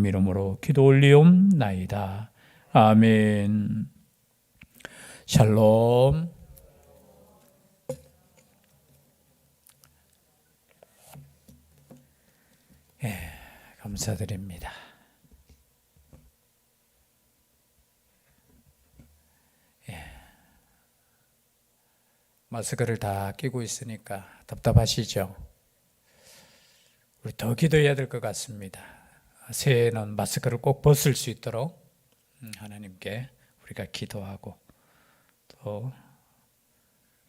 예수님 이름으로 기도 올리옵나이다. 아멘. 샬롬. 감사드립니다. 마스크를 다 끼고 있으니까 답답하시죠? 우리 더 기도해야 될 것 같습니다. 새해에는 마스크를 꼭 벗을 수 있도록 하나님께 우리가 기도하고, 또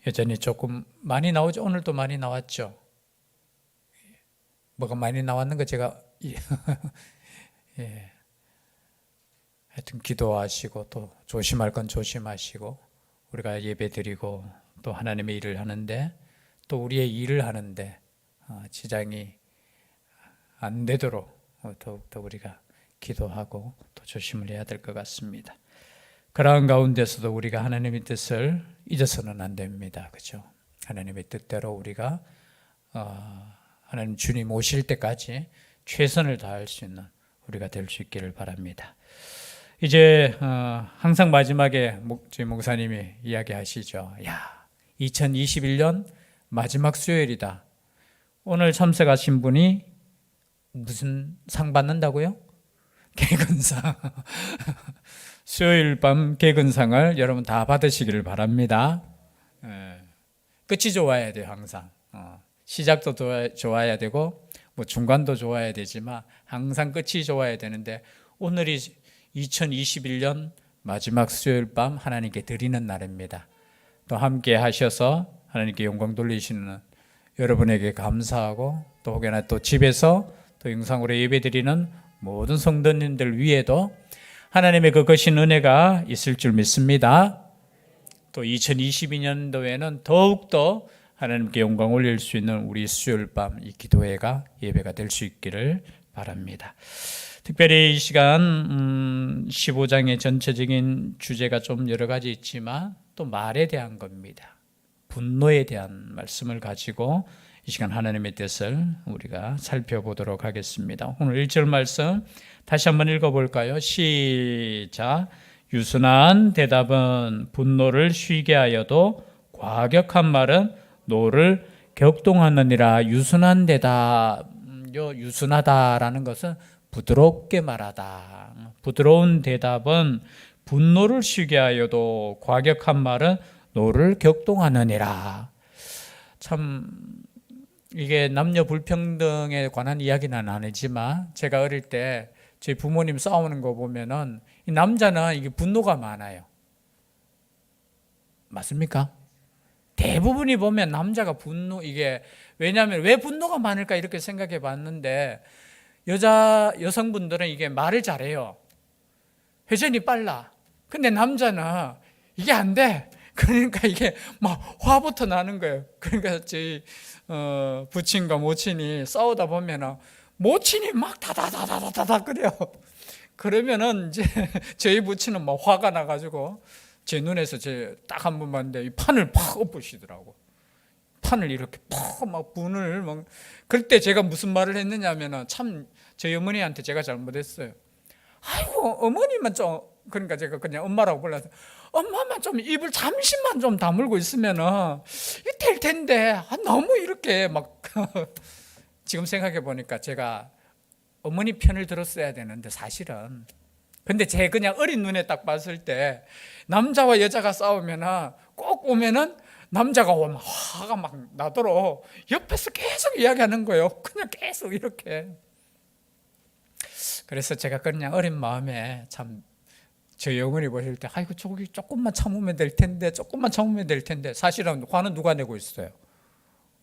여전히 조금 많이 나오죠. 오늘도 많이 나왔죠. 뭐가 많이 나왔는 거 제가 하여튼 기도하시고, 또 조심할 건 조심하시고, 우리가 예배드리고 또 하나님의 일을 하는데, 또 우리의 일을 하는데 지장이 안 되도록 더욱더 우리가 기도하고 또 조심을 해야 될 것 같습니다. 그러한 가운데서도 우리가 하나님의 뜻을 잊어서는 안 됩니다. 그렇죠? 하나님의 뜻대로 우리가 하나님 주님 오실 때까지 최선을 다할 수 있는 우리가 될 수 있기를 바랍니다. 이제 항상 마지막에 저희 목사님이 이야기하시죠. 2021년 마지막 수요일이다. 오늘 참석하신 분이 무슨 상 받는다고요? 개근상. 수요일 밤 개근상을 여러분 다 받으시기를 바랍니다. 끝이 좋아야 돼요. 항상 시작도 좋아야 되고 뭐 중간도 좋아야 되지만 항상 끝이 좋아야 되는데, 오늘이 2021년 마지막 수요일 밤 하나님께 드리는 날입니다. 또 함께 하셔서 하나님께 영광 돌리시는 여러분에게 감사하고, 또 혹여나 또 집에서 또 영상으로 예배드리는 모든 성도님들 위에도 하나님의 그 거신 은혜가 있을 줄 믿습니다. 또 2022년도에는 더욱더 하나님께 영광 올릴 수 있는 우리 수요일 밤 이 기도회가 예배가 될 수 있기를 바랍니다. 특별히 이 시간 15장의 전체적인 주제가 좀 여러 가지 있지만 또 말에 대한 겁니다. 분노에 대한 말씀을 가지고 이 시간 하나님의 뜻을 우리가 살펴보도록 하겠습니다. 오늘 1절 말씀 다시 한번 읽어볼까요? 시작. 유순한 대답은 분노를 쉬게 하여도 과격한 말은 노를 격동하느니라. 유순한 대답, 유순하다라는 것은 부드럽게 말하다. 부드러운 대답은 분노를 쉬게 하여도 과격한 말은 노를 격동하느니라. 참 이게 남녀 불평등에 관한 이야기는 아니지만, 제가 어릴 때 저희 부모님 싸우는 거 보면은 이 남자는 이게 분노가 많아요. 맞습니까? 대부분이 보면 남자가 이게 왜냐하면 왜 분노가 많을까 이렇게 생각해 봤는데, 여성분들은 이게 말을 잘해요. 회전이 빨라. 근데 남자는 이게 안 돼. 그러니까 이게 막 화부터 나는 거예요. 그러니까 저희 부친과 모친이 싸우다 보면은 모친이 막 다다다다다다 그래요. 그러면은 이제 저희 부친은 막 화가 나가지고 제 눈에서 딱 한 번 봤는데 이 판을 팍 엎으시더라고. 판을 이렇게 팍 막 분을 막. 그럴 때 제가 무슨 말을 했느냐면은 참 저희 어머니한테 제가 잘못했어요. 아이고 어머니만 좀, 그러니까 제가 그냥 엄마라고 불러서 엄마만 좀 입을 잠시만 좀 다물고 있으면은 이게 될 텐데 너무 이렇게 막 지금 생각해 보니까 제가 어머니 편을 들었어야 되는데 사실은. 근데 제 그냥 어린 눈에 딱 봤을 때 남자와 여자가 싸우면은 꼭 오면은 남자가 오면 화가 막 나도록 옆에서 계속 이야기하는 거예요. 그냥 계속 이렇게. 그래서 제가 그냥 어린 마음에 참 저희 어머니 보실 때 아이고 저기 조금만 참으면 될 텐데, 조금만 참으면 될 텐데. 사실은 화는 누가 내고 있어요?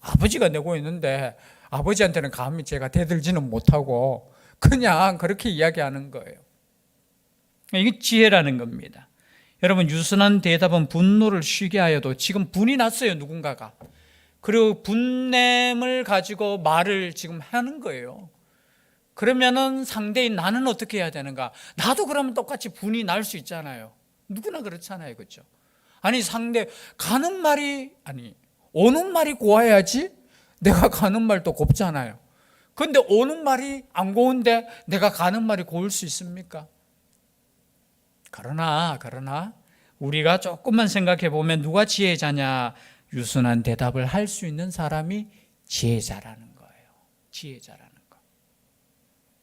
아버지가 내고 있는데 아버지한테는 감히 제가 대들지는 못하고 그냥 그렇게 이야기하는 거예요. 이게 지혜라는 겁니다. 여러분, 유순한 대답은 분노를 쉬게 하여도, 지금 분이 났어요 누군가가. 그리고 분냄을 가지고 말을 지금 하는 거예요. 그러면은 상대인 나는 어떻게 해야 되는가? 나도 그러면 똑같이 분이 날 수 있잖아요. 누구나 그렇잖아요. 그렇죠? 아니 상대 가는 말이, 아니 오는 말이 고와야지 내가 가는 말도 곱잖아요. 근데 오는 말이 안 고운데 내가 가는 말이 고울 수 있습니까? 그러나 우리가 조금만 생각해 보면 누가 지혜자냐? 유순한 대답을 할 수 있는 사람이 지혜자라는 거예요. 지혜자라는 거.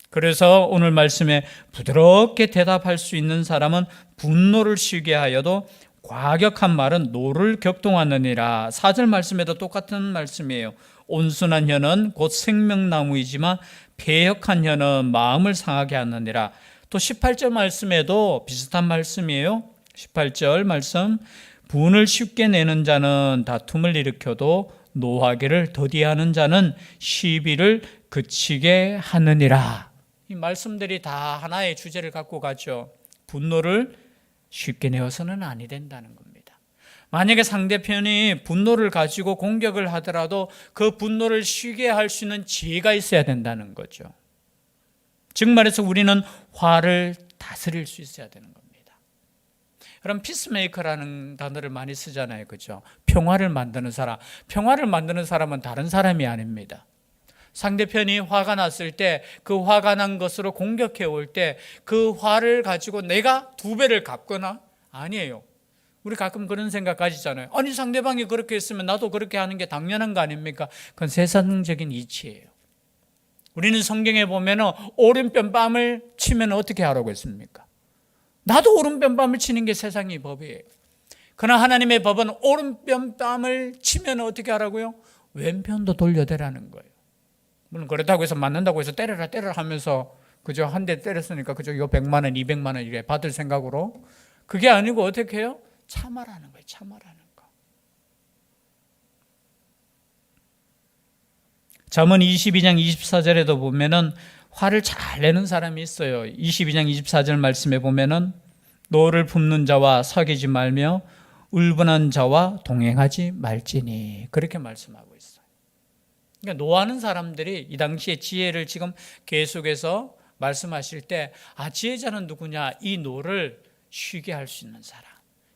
그래서 오늘 말씀에 부드럽게 대답할 수 있는 사람은 분노를 쉬게 하여도 과격한 말은 노를 격동하느니라. 4절 말씀에도 똑같은 말씀이에요. 온순한 혀는 곧 생명나무이지만 패역한 혀는 마음을 상하게 하느니라. 또 18절 말씀에도 비슷한 말씀이에요. 18절 말씀, 분을 쉽게 내는 자는 다툼을 일으켜도 노하기를 더디하는 자는 시비를 그치게 하느니라. 이 말씀들이 다 하나의 주제를 갖고 가죠. 분노를 쉽게 내어서는 아니 된다는 겁니다. 만약에 상대편이 분노를 가지고 공격을 하더라도 그 분노를 쉬게 할 수 있는 지혜가 있어야 된다는 거죠. 즉 말해서 우리는 화를 다스릴 수 있어야 되는 겁니다. 그럼 피스메이커라는 단어를 많이 쓰잖아요. 그죠? 평화를 만드는 사람. 평화를 만드는 사람은 다른 사람이 아닙니다. 상대편이 화가 났을 때 그 화가 난 것으로 공격해 올 때 그 화를 가지고 내가 두 배를 갚거나 아니에요. 우리 가끔 그런 생각 가지잖아요. 아니 상대방이 그렇게 했으면 나도 그렇게 하는 게 당연한 거 아닙니까? 그건 세상적인 이치예요. 우리는 성경에 보면 오른편 뺨을 치면 어떻게 하라고 했습니까? 나도 오른편 뺨을 치는 게 세상의 법이에요. 그러나 하나님의 법은 오른편 뺨을 치면 어떻게 하라고요? 왼편도 돌려대라는 거예요. 물론 그렇다고 해서 맞는다고 해서 때려라 하면서 그저 한 대 때렸으니까 그저 요 100만 원, 200만 원 이래 받을 생각으로 그게 아니고 어떻게 해요? 참아라는 거예요. 참아라는 거. 잠언 22장 24절에도 보면은 화를 잘 내는 사람이 있어요. 22장 24절 말씀에 보면은 노를 품는 자와 사귀지 말며 울분한 자와 동행하지 말지니 그렇게 말씀하고 있어요. 그러니까 노하는 사람들이 이 당시에 지혜를 지금 계속해서 말씀하실 때 지혜자는 누구냐? 이 노를 쉬게 할 수 있는 사람.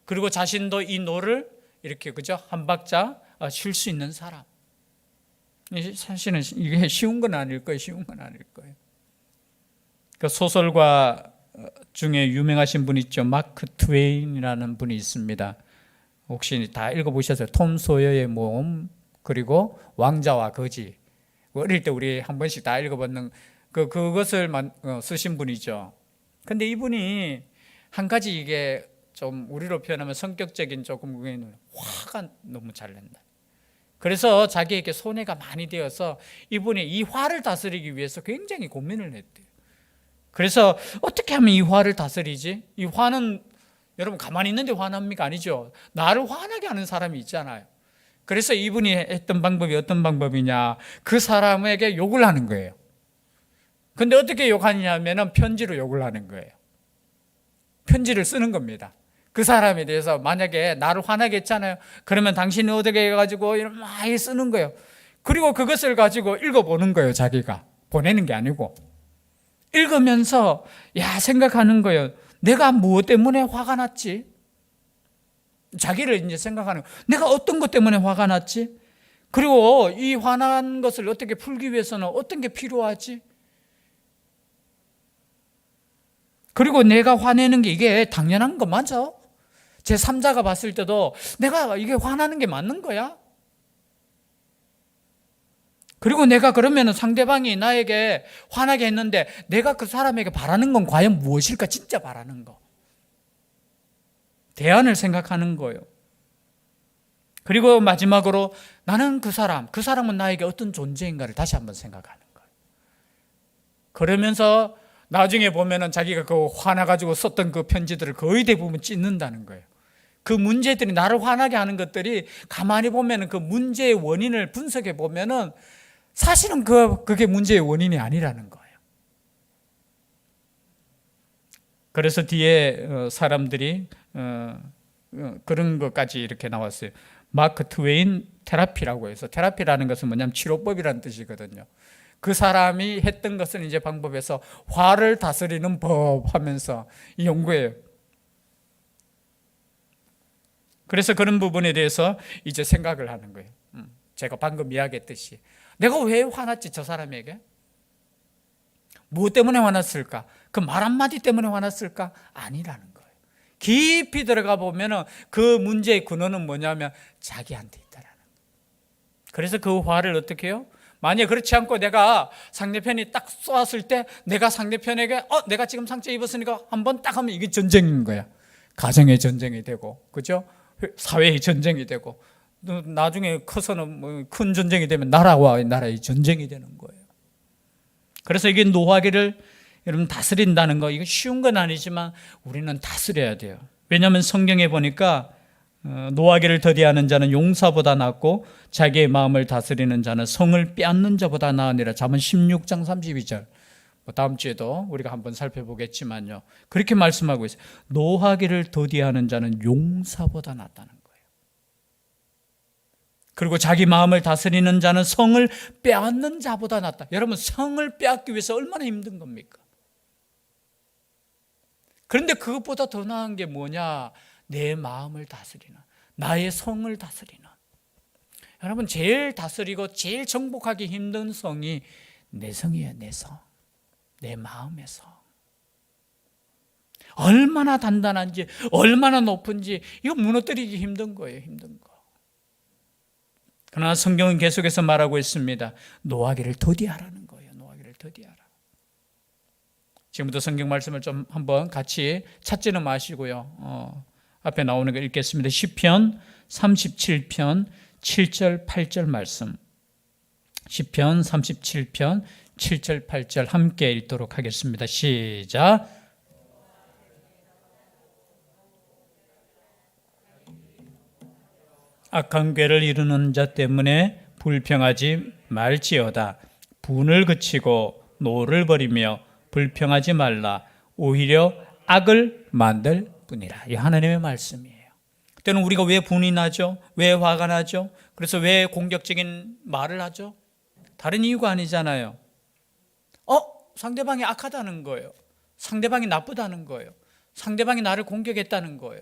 그리고 자신도 이 노를 이렇게 그죠? 한 박자 쉴 수 있는 사람. 사실은 이게 쉬운 건 아닐 거예요. 쉬운 건 아닐 거예요. 그 소설가 중에 유명하신 분 있죠. 마크 트웨인이라는 분이 있습니다. 혹시 다 읽어보셨어요? 톰 소여의 몸 그리고 왕자와 거지. 어릴 때 우리 한 번씩 다 읽어봤는 그것을 쓰신 분이죠. 근데 이분이 한 가지 이게 좀 우리로 표현하면 성격적인 조금 화가 너무 잘 낸다. 그래서 자기에게 손해가 많이 되어서 이분이 이 화를 다스리기 위해서 굉장히 고민을 했대요. 그래서 어떻게 하면 이 화를 다스리지? 이 화는 여러분 가만히 있는데 화납니까? 아니죠. 나를 화나게 하는 사람이 있잖아요. 그래서 이분이 했던 방법이 어떤 방법이냐? 그 사람에게 욕을 하는 거예요. 근데 어떻게 욕하냐면은 편지로 욕을 하는 거예요. 편지를 쓰는 겁니다. 그 사람에 대해서 만약에 나를 화나게 했잖아요. 그러면 당신이 어떻게 해가지고 이런 많이 쓰는 거예요. 그리고 그것을 가지고 읽어보는 거예요. 자기가 보내는 게 아니고 읽으면서 생각하는 거예요. 내가 무엇 때문에 화가 났지? 자기를 이제 생각하는 거예요. 내가 어떤 것 때문에 화가 났지? 그리고 이 화난 것을 어떻게 풀기 위해서는 어떤 게 필요하지? 그리고 내가 화내는 게 이게 당연한 거 맞아? 제3자가 봤을 때도 내가 이게 화나는 게 맞는 거야? 그리고 내가 그러면 상대방이 나에게 화나게 했는데 내가 그 사람에게 바라는 건 과연 무엇일까? 진짜 바라는 거. 대안을 생각하는 거예요. 그리고 마지막으로 나는 그 사람은 나에게 어떤 존재인가를 다시 한번 생각하는 거예요. 그러면서 나중에 보면은 자기가 그 화나가지고 썼던 그 편지들을 거의 대부분 찢는다는 거예요. 그 문제들이 나를 화나게 하는 것들이 가만히 보면은 그 문제의 원인을 분석해 보면은 사실은 그게 문제의 원인이 아니라는 거예요. 그래서 뒤에 사람들이 그런 것까지 이렇게 나왔어요. 마크 트웨인 테라피라고 해서 테라피라는 것은 뭐냐면 치료법이라는 뜻이거든요. 그 사람이 했던 것은 이제 방법에서 화를 다스리는 법 하면서 이 연구예요. 그래서 그런 부분에 대해서 이제 생각을 하는 거예요. 제가 방금 이야기했듯이 내가 왜 화났지 저 사람에게? 무엇 때문에 화났을까? 그 말 한마디 때문에 화났을까? 아니라는 거예요. 깊이 들어가 보면은 그 문제의 근원은 뭐냐면 자기한테 있다라는 거예요. 그래서 그 화를 어떻게 해요? 만약 그렇지 않고 내가 상대편이 딱 쏘았을 때 내가 상대편에게 내가 지금 상처 입었으니까 한번 딱 하면 이게 전쟁인 거야. 가정의 전쟁이 되고, 그죠? 사회의 전쟁이 되고, 나중에 커서는 뭐 큰 전쟁이 되면 나라와 나라의 전쟁이 되는 거예요. 그래서 이게 노하기를 여러분 다스린다는 거, 이거 쉬운 건 아니지만 우리는 다스려야 돼요. 왜냐하면 성경에 보니까 노하기를 더디하는 자는 용사보다 낫고 자기의 마음을 다스리는 자는 성을 빼앗는 자보다 나으니라. 잠언 16장 32절. 다음 주에도 우리가 한번 살펴보겠지만요, 그렇게 말씀하고 있어요. 노하기를 더디하는 자는 용사보다 낫다는 거예요. 그리고 자기 마음을 다스리는 자는 성을 빼앗는 자보다 낫다. 여러분, 성을 빼앗기 위해서 얼마나 힘든 겁니까? 그런데 그것보다 더 나은 게 뭐냐? 내 마음을 다스리는, 나의 성을 다스리는. 여러분, 제일 다스리고 제일 정복하기 힘든 성이 내 성이에요. 내 성, 내 마음의 성. 얼마나 단단한지, 얼마나 높은지 이거 무너뜨리기 힘든 거예요. 힘든 거. 그러나 성경은 계속해서 말하고 있습니다. 노하기를 더디하라는 거예요. 노하기를 더디하라. 지금부터 성경 말씀을 좀 한번 같이 찾지는 마시고요. 앞에 나오는 거 읽겠습니다. 시편 37편 7절 8절 말씀. 시편 37편 7절 8절 함께 읽도록 하겠습니다. 시작. 악한 꾀를 이루는 자 때문에 불평하지 말지어다. 분을 그치고 노를 버리며 불평하지 말라. 오히려 악을 만들 뿐이라. 이 하나님의 말씀이에요. 그때는 우리가 왜 분이 나죠? 왜 화가 나죠? 그래서 왜 공격적인 말을 하죠? 다른 이유가 아니잖아요. 상대방이 악하다는 거예요. 상대방이 나쁘다는 거예요. 상대방이 나를 공격했다는 거예요.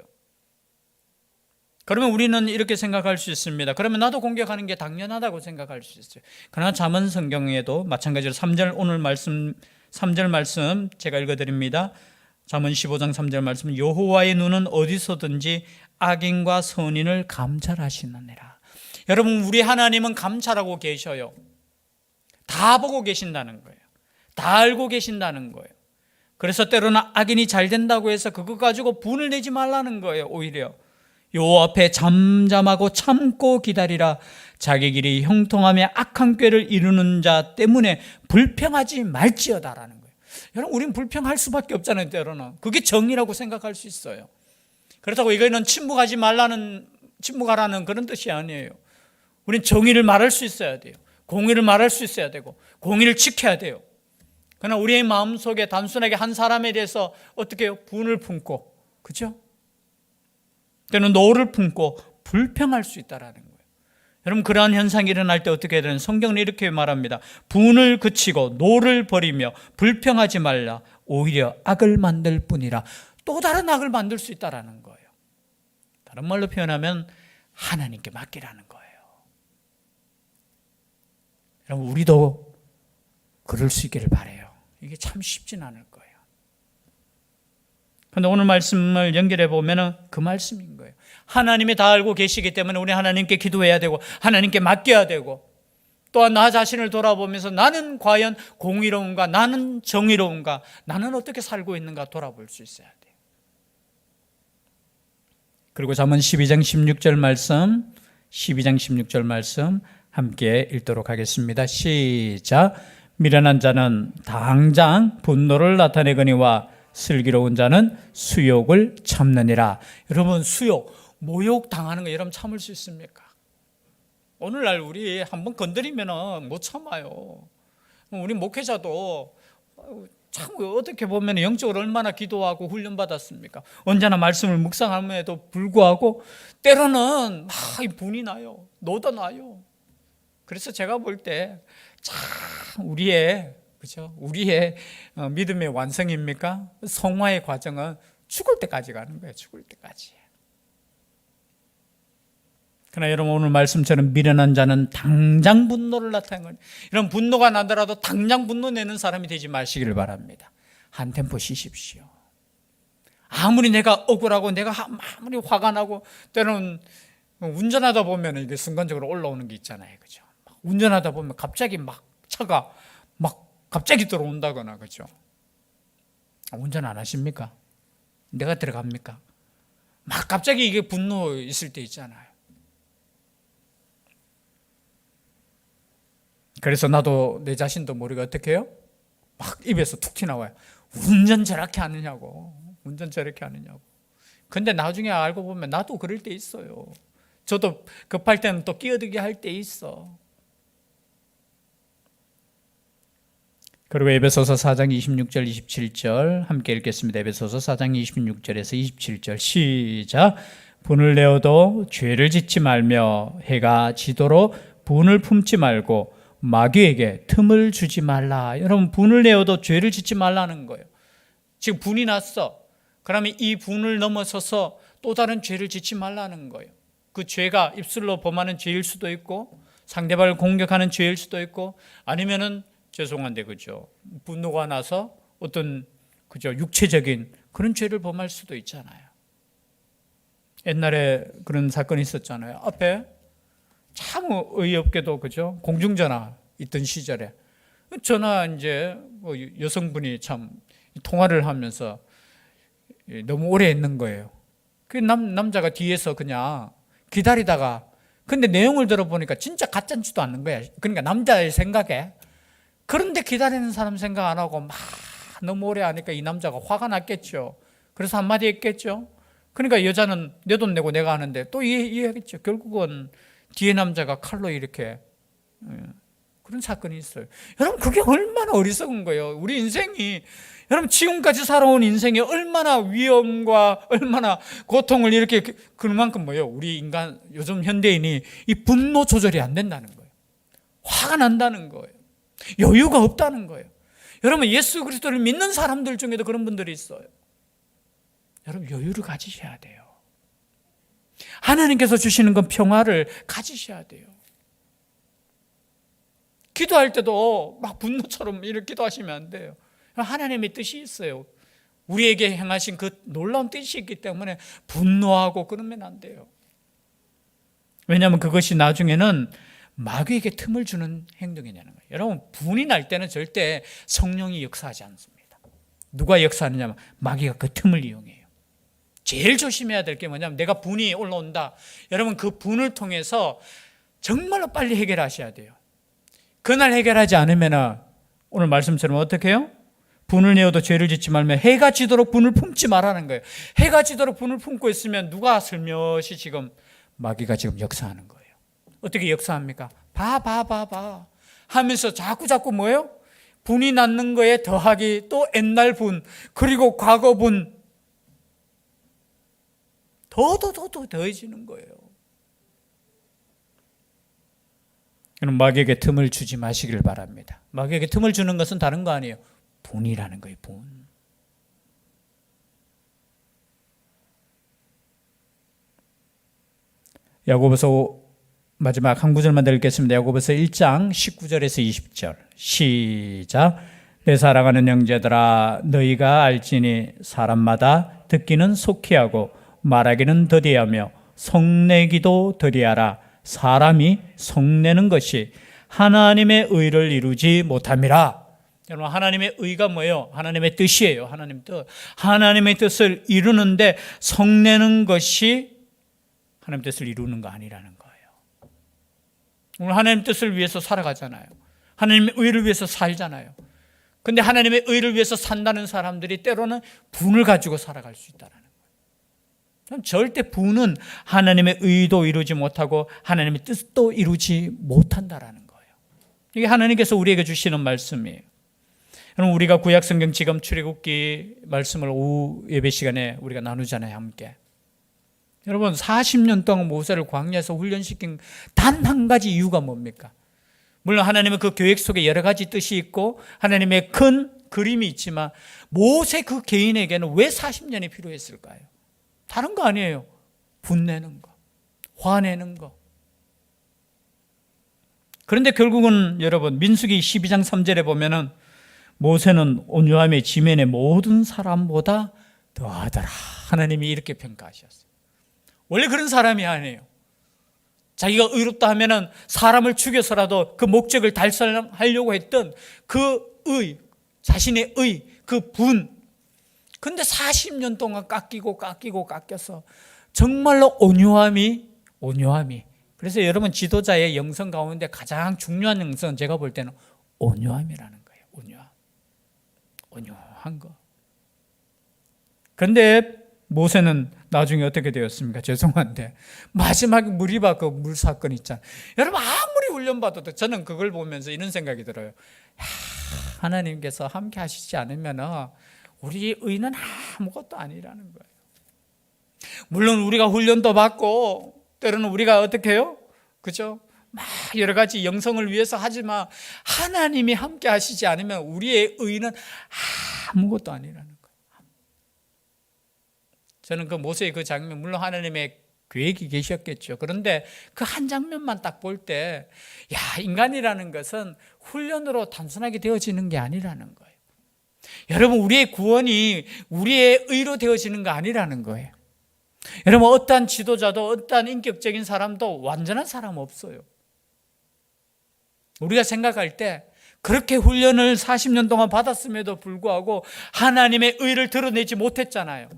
그러면 우리는 이렇게 생각할 수 있습니다. 그러면 나도 공격하는 게 당연하다고 생각할 수 있어요. 그러나 잠언 성경에도 마찬가지로 3절 오늘 말씀 3절 말씀 제가 읽어드립니다. 잠언 15장 3절 말씀. 여호와의 눈은 어디서든지 악인과 선인을 감찰하시느니라. 여러분, 우리 하나님은 감찰하고 계셔요. 다 보고 계신다는 거예요. 다 알고 계신다는 거예요. 그래서 때로는 악인이 잘 된다고 해서 그거 가지고 분을 내지 말라는 거예요. 오히려 요 앞에 잠잠하고 참고 기다리라. 자기 길이 형통하며 악한 꾀를 이루는 자 때문에 불평하지 말지어다라는 거예요. 여러분, 우리는 불평할 수밖에 없잖아요. 때로는 그게 정의라고 생각할 수 있어요. 그렇다고 이거는 침묵하라는 그런 뜻이 아니에요. 우리는 정의를 말할 수 있어야 돼요. 공의를 말할 수 있어야 되고 공의를 지켜야 돼요. 그러나 우리의 마음속에 단순하게 한 사람에 대해서 어떻게 해요? 분을 품고, 그렇죠? 때는 노를 품고 불평할 수 있다라는 거예요. 여러분, 그러한 현상이 일어날 때 어떻게 해야 되는? 성경은 이렇게 말합니다. 분을 그치고 노를 버리며 불평하지 말라. 오히려 악을 만들 뿐이라. 또 다른 악을 만들 수 있다라는 거예요. 다른 말로 표현하면 하나님께 맡기라는 거예요. 여러분, 우리도 그럴 수 있기를 바라요. 이게 참 쉽진 않을 거예요. 그런데 오늘 말씀을 연결해 보면 그 말씀인 거예요. 하나님이 다 알고 계시기 때문에 우리 하나님께 기도해야 되고 하나님께 맡겨야 되고, 또한 나 자신을 돌아보면서 나는 과연 공의로운가, 나는 정의로운가, 나는 어떻게 살고 있는가 돌아볼 수 있어야 돼요. 그리고 잠언 12장 16절 말씀, 12장 16절 말씀 함께 읽도록 하겠습니다. 시작. 미련한 자는 당장 분노를 나타내거니와 슬기로운 자는 수욕을 참느니라. 여러분, 수욕, 모욕 당하는 거 여러분 참을 수 있습니까? 오늘날 우리 한번 건드리면 못 참아요. 우리 목회자도 참 어떻게 보면 영적으로 얼마나 기도하고 훈련받았습니까? 언제나 말씀을 묵상함에도 불구하고 때로는 막 분이 나요. 노도 나요. 그래서 제가 볼 때 참 우리의 믿음의 완성입니까? 성화의 과정은 죽을 때까지 가는 거예요. 죽을 때까지. 그러나 여러분 오늘 말씀처럼 미련한 자는 당장 분노를 나타내는 거예요. 이런 분노가 나더라도 당장 분노 내는 사람이 되지 마시기를 바랍니다. 한 템포 쉬십시오. 아무리 내가 억울하고 내가 아무리 화가 나고 때로는 운전하다 보면 이게 순간적으로 올라오는 게 있잖아요. 그죠? 운전하다 보면 갑자기 막 차가 막 갑자기 들어온다거나 그죠? 운전 안 하십니까? 내가 들어갑니까? 막 갑자기 이게 분노 있을 때 있잖아요. 그래서 나도 내 자신도 모르게 어떻게 해요? 막 입에서 툭 튀나와요. 운전 저렇게 하느냐고. 운전 저렇게 하느냐고. 근데 나중에 알고 보면 나도 그럴 때 있어요. 저도 급할 때는 또 끼어들게 할 때 있어. 그리고 에베소서 4장 26절 27절 함께 읽겠습니다. 에베소서 4장 26절에서 27절 시작. 분을 내어도 죄를 짓지 말며 해가 지도록 분을 품지 말고 마귀에게 틈을 주지 말라. 여러분 분을 내어도 죄를 짓지 말라는 거예요. 지금 분이 났어. 그러면 이 분을 넘어서서 또 다른 죄를 짓지 말라는 거예요. 그 죄가 입술로 범하는 죄일 수도 있고 상대방을 공격하는 죄일 수도 있고 아니면은 죄송한데 그죠? 분노가 나서 어떤 그죠? 육체적인 그런 죄를 범할 수도 있잖아요. 옛날에 그런 사건이 있었잖아요. 앞에 참 어이없게도 그죠? 공중전화 있던 시절에 전화 이제 여성분이 참 통화를 하면서 너무 오래 했는 거예요. 그 남자가 뒤에서 그냥 기다리다가 근데 내용을 들어보니까 진짜 가짜지도 않는 거야. 그러니까 남자의 생각에 그런데 기다리는 사람 생각 안 하고 막 너무 오래 하니까 이 남자가 화가 났겠죠. 그래서 한마디 했겠죠. 그러니까 여자는 내 돈 내고 내가 하는데 또 이해하겠죠. 결국은 뒤에 남자가 칼로 이렇게 그런 사건이 있어요. 여러분 그게 얼마나 어리석은 거예요. 우리 인생이 여러분 지금까지 살아온 인생이 얼마나 위험과 얼마나 고통을 이렇게 그만큼 뭐예요. 우리 인간 요즘 현대인이 이 분노 조절이 안 된다는 거예요. 화가 난다는 거예요. 여유가 없다는 거예요. 여러분 예수 그리스도를 믿는 사람들 중에도 그런 분들이 있어요. 여러분 여유를 가지셔야 돼요. 하나님께서 주시는 건 평화를 가지셔야 돼요. 기도할 때도 막 분노처럼 이렇게 기도하시면 안 돼요. 하나님의 뜻이 있어요. 우리에게 행하신 그 놀라운 뜻이 있기 때문에 분노하고 그러면 안 돼요. 왜냐하면 그것이 나중에는 마귀에게 틈을 주는 행동이냐는 거예요. 여러분 분이 날 때는 절대 성령이 역사하지 않습니다. 누가 역사하느냐면 마귀가 그 틈을 이용해요. 제일 조심해야 될 게 뭐냐면 내가 분이 올라온다. 여러분 그 분을 통해서 정말로 빨리 해결하셔야 돼요. 그날 해결하지 않으면 오늘 말씀처럼 어떻게 해요? 분을 내어도 죄를 짓지 말며 해가 지도록 분을 품지 말라는 거예요. 해가 지도록 분을 품고 있으면 누가 슬며시 지금 마귀가 지금 역사하는 거예요. 어떻게 역사합니까? 봐 하면서 자꾸 뭐예요? 분이 낳는 거에 더하기 또 옛날 분 그리고 과거 분 더 더해지는 거예요. 그럼 마귀에게 틈을 주지 마시길 바랍니다. 마귀에게 틈을 주는 것은 다른 거 아니에요. 분이라는 거예요. 분. 야고보서 마지막 한 구절만 더 읽겠습니다. 야고보서 1장 19절에서 20절 시작. 내 사랑하는 형제들아 너희가 알지니 사람마다 듣기는 속히 하고 말하기는 더디하며 성내기도 더디하라. 사람이 성내는 것이 하나님의 의를 이루지 못함이라. 여러분 하나님의 의가 뭐예요? 하나님의 뜻이에요. 하나님의 뜻을 이루는데 성내는 것이 하나님의 뜻을 이루는 거 아니라는 거예요. 오늘 하나님의 뜻을 위해서 살아가잖아요. 하나님의 의를 위해서 살잖아요. 근데 하나님의 의를 위해서 산다는 사람들이 때로는 분을 가지고 살아갈 수 있다는 거예요. 절대 분은 하나님의 의도 이루지 못하고 하나님의 뜻도 이루지 못한다라는 거예요. 이게 하나님께서 우리에게 주시는 말씀이에요. 여러분 우리가 구약성경 지금 출애굽기 말씀을 오후 예배 시간에 우리가 나누잖아요. 함께. 여러분 40년 동안 모세를 광야에서 훈련시킨 단 한 가지 이유가 뭡니까? 물론 하나님은 그 계획 속에 여러 가지 뜻이 있고 하나님의 큰 그림이 있지만 모세 그 개인에게는 왜 40년이 필요했을까요? 다른 거 아니에요. 분내는 거, 화내는 거, 그런데 결국은 여러분 민수기 12장 3절에 보면은 모세는 온유함에 지면의 모든 사람보다 더하더라. 하나님이 이렇게 평가하셨어요. 원래 그런 사람이 아니에요. 자기가 의롭다 하면은 사람을 죽여서라도 그 목적을 달성하려고 했던 그 의, 자신의 의, 그 분. 근데 40년 동안 깎여서 정말로 온유함이. 그래서 여러분 지도자의 영성 가운데 가장 중요한 영성은 제가 볼 때는 온유함이라는 거예요. 온유한 거. 그런데 모세는 나중에 어떻게 되었습니까? 죄송한데 마지막에 무리바 그 물 사건 있잖아요. 여러분 아무리 훈련받아도 저는 그걸 보면서 이런 생각이 들어요. 하나님께서 함께 하시지 않으면 우리 의는 아무것도 아니라는 거예요. 물론 우리가 훈련도 받고 때로는 우리가 어떻게 해요? 그죠? 막 여러 가지 영성을 위해서 하지만 하나님이 함께 하시지 않으면 우리의 의는 아무것도 아니라는 거예요. 저는 그 모세의 그 장면, 물론 하나님의 계획이 계셨겠죠. 그런데 그 한 장면만 딱 볼 때, 인간이라는 것은 훈련으로 단순하게 되어지는 게 아니라는 거예요. 여러분, 우리의 구원이 우리의 의로 되어지는 거 아니라는 거예요. 여러분, 어떠한 지도자도 어떠한 인격적인 사람도 완전한 사람 없어요. 우리가 생각할 때 그렇게 훈련을 40년 동안 받았음에도 불구하고 하나님의 의를 드러내지 못했잖아요.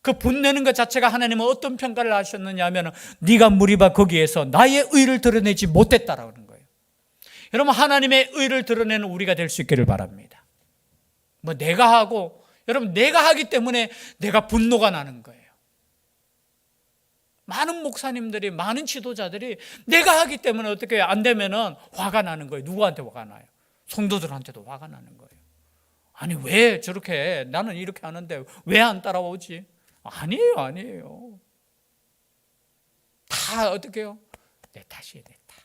그 분내는 것 자체가 하나님은 어떤 평가를 하셨느냐 하면 네가 무리바 거기에서 나의 의를 드러내지 못했다라는 거예요. 여러분, 하나님의 의를 드러내는 우리가 될 수 있기를 바랍니다. 내가 하고, 여러분, 내가 하기 때문에 내가 분노가 나는 거예요. 많은 목사님들이, 많은 지도자들이 내가 하기 때문에 어떻게 안 되면은 화가 나는 거예요. 누구한테 화가 나요? 성도들한테도 화가 나는 거예요. 아니, 왜 저렇게 해? 나는 이렇게 하는데 왜 안 따라오지? 아니에요. 다 어떻게 해요? 내 탓이에요, 내 탓.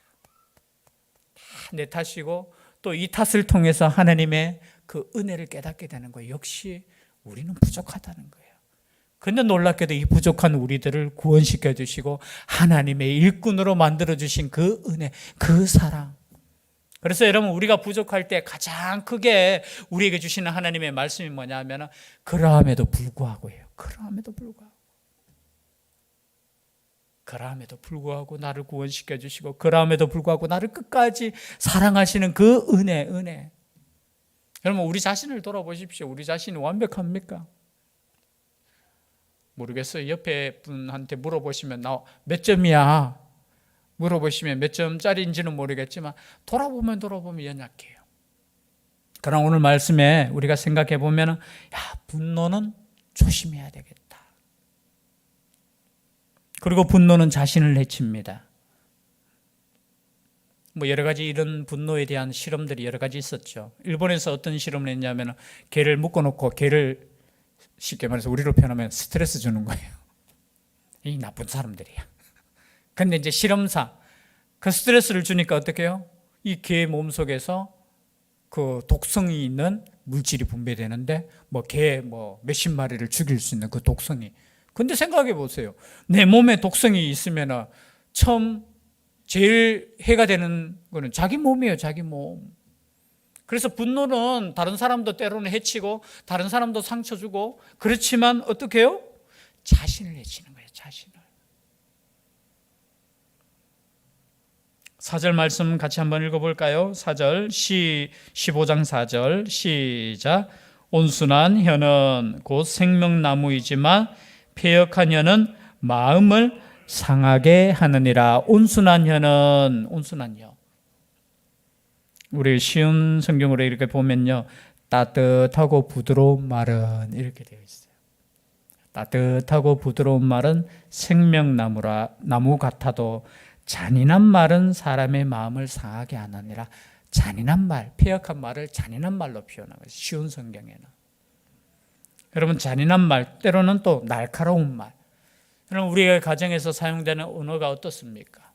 다 내 탓이고 또 이 탓을 통해서 하나님의 그 은혜를 깨닫게 되는 거예요. 역시 우리는 부족하다는 거예요. 그런데 놀랍게도 이 부족한 우리들을 구원시켜 주시고 하나님의 일꾼으로 만들어 주신 그 은혜, 그 사랑. 그래서 여러분, 우리가 부족할 때 가장 크게 우리에게 주시는 하나님의 말씀이 뭐냐 하면 그러함에도 불구하고예요. 그러함에도 불구하고 나를 구원시켜 주시고 그러함에도 불구하고 나를 끝까지 사랑하시는 그 은혜. 여러분, 우리 자신을 돌아보십시오. 우리 자신이 완벽합니까? 모르겠어요. 옆에 분한테 물어보시면 나 몇 점이야? 물어보시면 몇 점짜리인지는 모르겠지만 돌아보면 연약해요. 그러나 오늘 말씀에 우리가 생각해 보면 분노는 조심해야 되겠다. 그리고 분노는 자신을 해칩니다. 여러 가지 이런 분노에 대한 실험들이 여러 가지 있었죠. 일본에서 어떤 실험을 했냐면 개를 묶어놓고 개를 쉽게 말해서 우리로 표현하면 스트레스 주는 거예요. 이 나쁜 사람들이야. 근데 이제 실험상 그 스트레스를 주니까 어떻게 해요? 이 개 몸속에서 그 독성이 있는 물질이 분비되는데 개 몇십 마리를 죽일 수 있는 그 독성이. 근데 생각해 보세요. 내 몸에 독성이 있으면 처음 제일 해가 되는 거는 자기 몸이에요, 자기 몸. 그래서 분노는 다른 사람도 때로는 해치고 다른 사람도 상처 주고 그렇지만 어떻게 해요? 자신을 해치는 거예요, 자신을. 4절 말씀 같이 한번 읽어볼까요? 4절 15장 4절 시작. 온순한 혀는 곧 생명나무이지만 패역한 혀는 마음을 상하게 하느니라. 온순한 혀. 우리 쉬운 성경으로 이렇게 보면요, 따뜻하고 부드러운 말은 이렇게 되어 있어요. 따뜻하고 부드러운 말은 생명나무 같아도 잔인한 말은 사람의 마음을 상하게 하느니라. 잔인한 말, 패역한 말을 잔인한 말로 표현한 거예요. 쉬운 성경에는. 여러분, 잔인한 말, 때로는 또 날카로운 말. 여러분, 우리의 가정에서 사용되는 언어가 어떻습니까?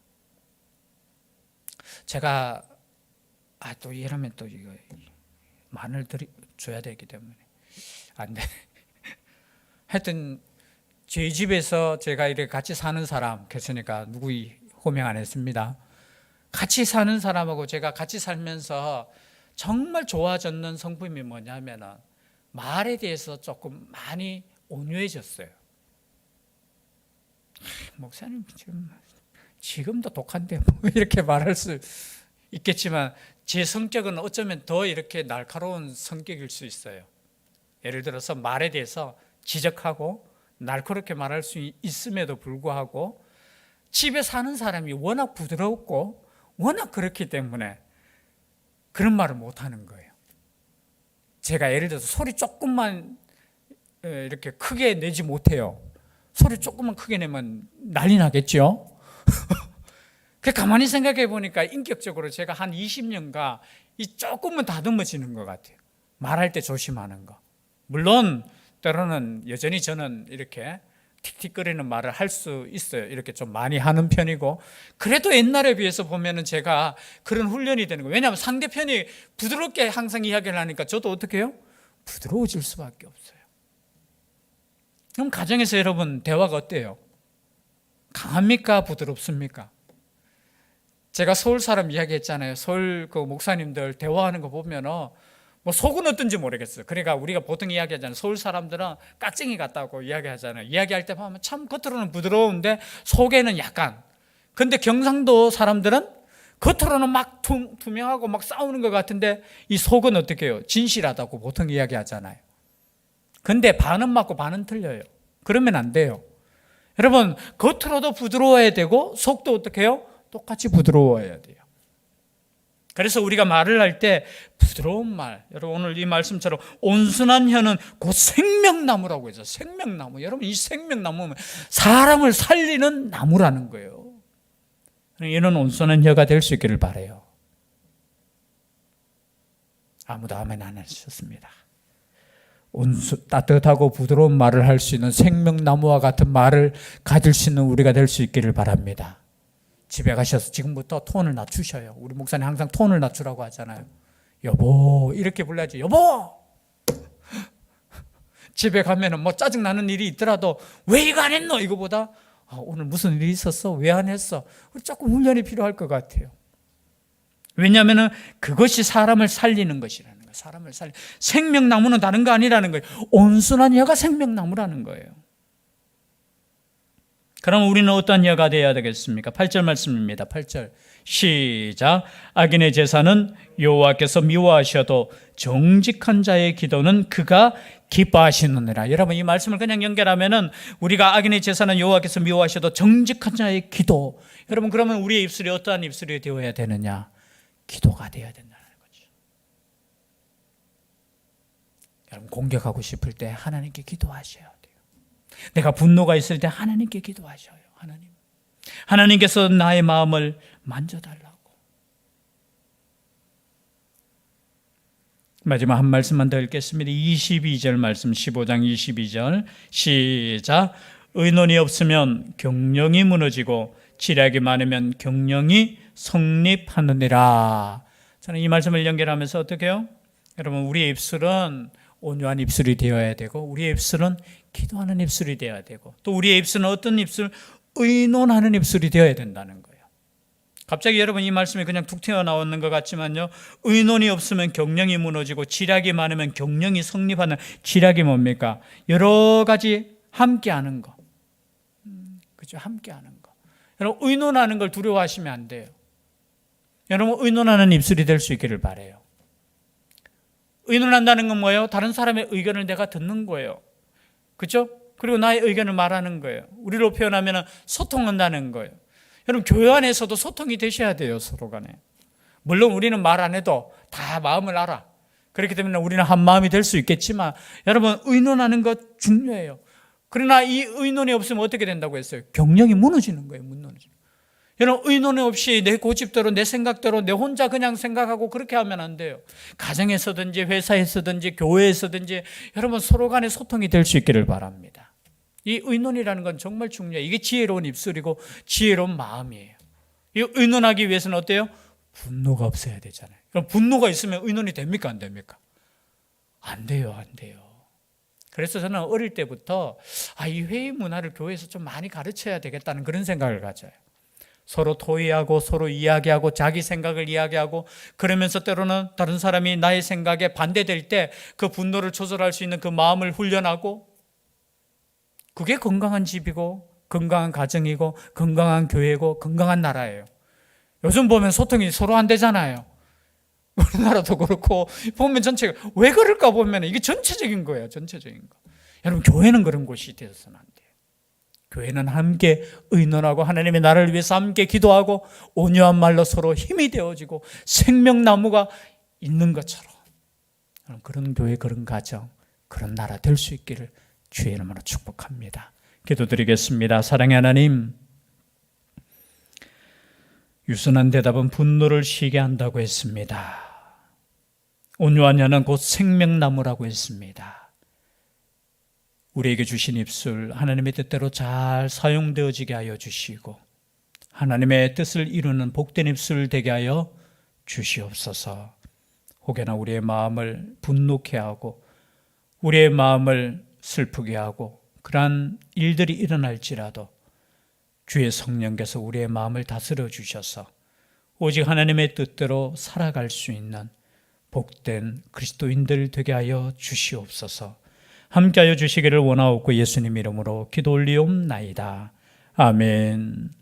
제가 또 이러면 또 이거 마늘 줘야 되기 때문에 안 돼. 하여튼 저희 집에서 제가 이렇게 같이 사는 사람, 그랬으니까 누구 호명 안 했습니다. 같이 사는 사람하고 제가 같이 살면서 정말 좋아졌는 성품이 뭐냐면은 말에 대해서 조금 많이 온유해졌어요. 목사님 지금도 독한데 뭐 이렇게 말할 수 있겠지만 제 성격은 어쩌면 더 이렇게 날카로운 성격일 수 있어요. 예를 들어서 말에 대해서 지적하고 날카롭게 말할 수 있음에도 불구하고 집에 사는 사람이 워낙 부드럽고 워낙 그렇기 때문에 그런 말을 못하는 거예요. 제가 예를 들어서 소리 조금만 이렇게 크게 내지 못해요. 소리 조금만 크게 내면 난리 나겠죠. 가만히 생각해 보니까 인격적으로 제가 한 20년간 이 조금은 다듬어지는 것 같아요. 말할 때 조심하는 거. 물론 때로는 여전히 저는 이렇게 틱틱거리는 말을 할 수 있어요. 이렇게 좀 많이 하는 편이고, 그래도 옛날에 비해서 보면은 제가 그런 훈련이 되는 거예요. 왜냐하면 상대편이 부드럽게 항상 이야기를 하니까 저도 어떻게 해요? 부드러워질 수밖에 없어요. 그럼 가정에서 여러분 대화가 어때요? 강합니까? 부드럽습니까? 제가 서울 사람 이야기했잖아요. 서울 그 목사님들 대화하는 거 보면은 뭐 속은 어떤지 모르겠어요. 그러니까 우리가 보통 이야기하잖아요. 서울 사람들은 깍쟁이 같다고 이야기하잖아요. 이야기할 때 보면 참 겉으로는 부드러운데 속에는 약간. 근데 경상도 사람들은 겉으로는 막 투명하고 막 싸우는 것 같은데 이 속은 어떻게 해요? 진실하다고 보통 이야기하잖아요. 근데 반은 맞고 반은 틀려요. 그러면 안 돼요. 여러분, 겉으로도 부드러워야 되고 속도 어떻게 해요? 똑같이 부드러워야 돼요. 그래서 우리가 말을 할 때 부드러운 말, 여러분 오늘 이 말씀처럼 온순한 혀는 곧 생명나무라고 해서 생명나무, 여러분 이 생명나무는 사람을 살리는 나무라는 거예요. 이런 온순한 혀가 될 수 있기를 바라요. 아무도 아멘 안 하셨습니다. 따뜻하고 부드러운 말을 할 수 있는 생명나무와 같은 말을 가질 수 있는 우리가 될 수 있기를 바랍니다. 집에 가셔서 지금부터 톤을 낮추셔요. 우리 목사님 항상 톤을 낮추라고 하잖아요. 여보 이렇게 불러야지. 여보. 집에 가면은 뭐 짜증나는 일이 있더라도 왜 이거 안 했노? 이거보다 오늘 무슨 일이 있었어? 왜 안 했어? 조금 훈련이 필요할 것 같아요. 왜냐하면 그것이 사람을 살리는 것이라는 거예요. 사람을 생명나무는 다른 거 아니라는 거예요. 온순한 혀가 생명나무라는 거예요. 그럼 우리는 어떤 혀가 되어야 되겠습니까? 8절 말씀입니다. 8절 시작. 악인의 제사는 여호와께서 미워하셔도 정직한 자의 기도는 그가 기뻐하시느니라. 여러분 이 말씀을 그냥 연결하면은 우리가 악인의 제사는 여호와께서 미워하셔도 정직한 자의 기도. 여러분 그러면 우리의 입술이 어떠한 입술이 되어야 되느냐? 기도가 되어야 된다는 거죠. 여러분 공격하고 싶을 때 하나님께 기도하셔야 돼요. 내가 분노가 있을 때 하나님께 기도하셔요. 하나님께서 나의 마음을 만져달라고. 마지막 한 말씀만 더 읽겠습니다. 22절 말씀 15장 22절 시작. 의논이 없으면 경령이 무너지고 지략이 많으면 경령이 성립하느니라. 저는 이 말씀을 연결하면서 어떻게 해요? 여러분 우리의 입술은 온유한 입술이 되어야 되고 우리의 입술은 기도하는 입술이 되어야 되고 또 우리의 입술은 어떤 입술? 의논하는 입술이 되어야 된다는 거예요. 갑자기 여러분 이 말씀이 그냥 툭 튀어나오는 것 같지만요. 의논이 없으면 경령이 무너지고 지략이 많으면 경령이 성립하는. 지략이 뭡니까? 여러 가지 함께하는 거. 그죠? 함께하는 거. 여러분 의논하는 걸 두려워하시면 안 돼요. 여러분 의논하는 입술이 될 수 있기를 바라요. 의논한다는 건 뭐예요? 다른 사람의 의견을 내가 듣는 거예요. 그렇죠? 그리고 나의 의견을 말하는 거예요. 우리로 표현하면 소통한다는 거예요. 여러분 교회 안에서도 소통이 되셔야 돼요. 서로 간에. 물론 우리는 말 안 해도 다 마음을 알아. 그렇기 때문에 우리는 한 마음이 될 수 있겠지만 여러분 의논하는 것 중요해요. 그러나 이 의논이 없으면 어떻게 된다고 했어요? 경령이 무너지는 거예요. 무너지는. 여러분 의논이 없이 내 고집대로 내 생각대로 내 혼자 그냥 생각하고 그렇게 하면 안 돼요. 가정에서든지 회사에서든지 교회에서든지 여러분 서로 간에 소통이 될 수 있기를 바랍니다. 이 의논이라는 건 정말 중요해요. 이게 지혜로운 입술이고 지혜로운 마음이에요. 이 의논하기 위해서는 어때요? 분노가 없어야 되잖아요. 그럼 분노가 있으면 의논이 됩니까? 안 됩니까? 안 돼요. 안 돼요. 그래서 저는 어릴 때부터 이 회의 문화를 교회에서 좀 많이 가르쳐야 되겠다는 그런 생각을 가져요. 서로 토의하고 서로 이야기하고 자기 생각을 이야기하고 그러면서 때로는 다른 사람이 나의 생각에 반대될 때 그 분노를 조절할 수 있는 그 마음을 훈련하고 그게 건강한 집이고 건강한 가정이고 건강한 교회고 건강한 나라예요. 요즘 보면 소통이 서로 안 되잖아요. 우리나라도 그렇고 보면 전체가 왜 그럴까 보면 이게 전체적인 거예요. 전체적인 거. 여러분 교회는 그런 곳이 되어서는 안 돼요. 교회는 함께 의논하고 하나님의 나라를 위해서 함께 기도하고 온유한 말로 서로 힘이 되어지고 생명나무가 있는 것처럼 그런 교회, 그런 가정, 그런 나라 될 수 있기를 주의 이름으로 축복합니다. 기도드리겠습니다. 사랑의 하나님, 유순한 대답은 분노를 쉬게 한다고 했습니다. 온유한 혀는 곧 생명나무라고 했습니다. 우리에게 주신 입술 하나님의 뜻대로 잘 사용되어지게 하여 주시고 하나님의 뜻을 이루는 복된 입술 되게 하여 주시옵소서. 혹여나 우리의 마음을 분노케 하고 우리의 마음을 슬프게 하고 그러한 일들이 일어날지라도 주의 성령께서 우리의 마음을 다스려 주셔서 오직 하나님의 뜻대로 살아갈 수 있는 복된 그리스도인들 되게 하여 주시옵소서. 함께하여 주시기를 원하옵고 예수님 이름으로 기도 올리옵나이다. 아멘.